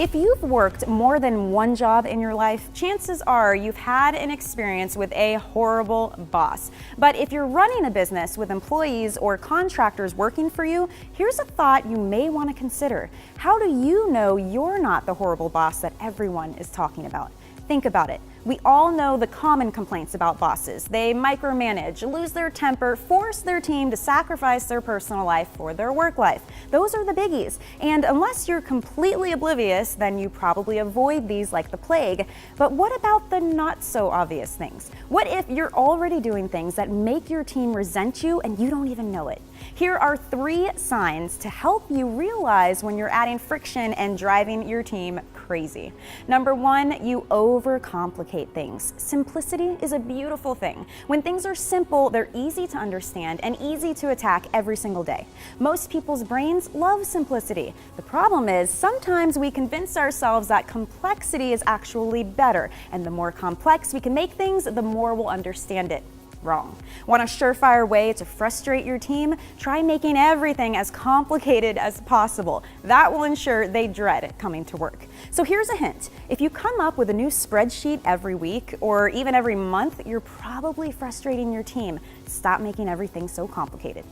If you've worked more than one job in your life, chances are you've had an experience with a horrible boss. But if you're running a business with employees or contractors working for you, here's a thought you may want to consider. How do you know you're not the horrible boss that everyone is talking about? Think about it. We all know the common complaints about bosses. They micromanage, lose their temper, force their team to sacrifice their personal life for their work life. Those are the biggies. And unless you're completely oblivious, then you probably avoid these like the plague. But what about the not so obvious things? What if you're already doing things that make your team resent you and you don't even know it? Here are 3 signs to help you realize when you're adding friction and driving your team crazy. Number 1, you overcomplicate things. Simplicity is a beautiful thing. When things are simple, they're easy to understand and easy to attack every single day. Most people's brains love simplicity. The problem is sometimes we convince ourselves that complexity is actually better, and the more complex we can make things, the more we'll understand it. Wrong. Want a surefire way to frustrate your team? Try making everything as complicated as possible. That will ensure they dread coming to work. So here's a hint. If you come up with a new spreadsheet every week or even every month, you're probably frustrating your team. Stop making everything so complicated.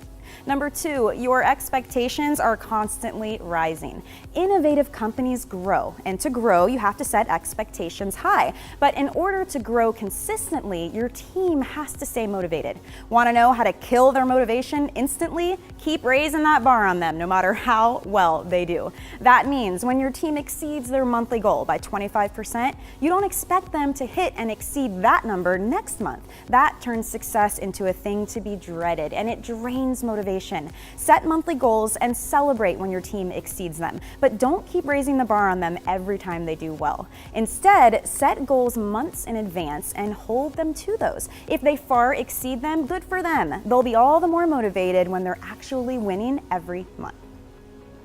Number 2, your expectations are constantly rising. Innovative companies grow, and to grow, you have to set expectations high. But in order to grow consistently, your team has to stay motivated. Want to know how to kill their motivation instantly? Keep raising that bar on them, no matter how well they do. That means when your team exceeds their monthly goal by 25%, you don't expect them to hit and exceed that number next month. That turns success into a thing to be dreaded, and it drains motivation. Set monthly goals and celebrate when your team exceeds them, but don't keep raising the bar on them every time they do well. Instead, set goals months in advance and hold them to those. If they far exceed them, good for them. They'll be all the more motivated when they're actually winning every month.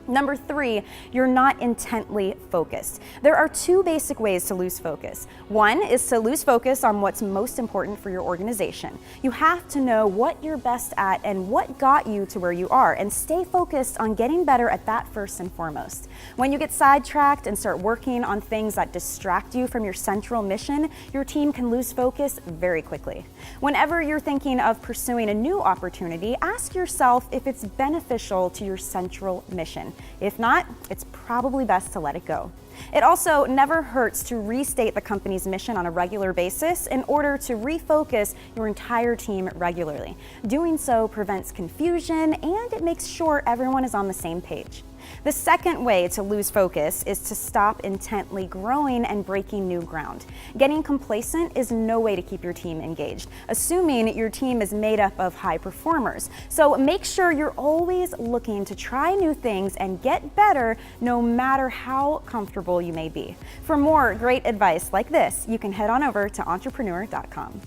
Number 3, you're not intently focused. There are 2 basic ways to lose focus. One is to lose focus on what's most important for your organization. You have to know what you're best at and what got you to where you are, and stay focused on getting better at that first and foremost. When you get sidetracked and start working on things that distract you from your central mission, your team can lose focus very quickly. Whenever you're thinking of pursuing a new opportunity, ask yourself if it's beneficial to your central mission. If not, it's probably best to let it go. It also never hurts to restate the company's mission on a regular basis in order to refocus your entire team regularly. Doing so prevents confusion and it makes sure everyone is on the same page. The second way to lose focus is to stop intently growing and breaking new ground. Getting complacent is no way to keep your team engaged, assuming your team is made up of high performers. So make sure you're always looking to try new things and get better no matter how comfortable you may be. For more great advice like this, you can head on over to entrepreneur.com.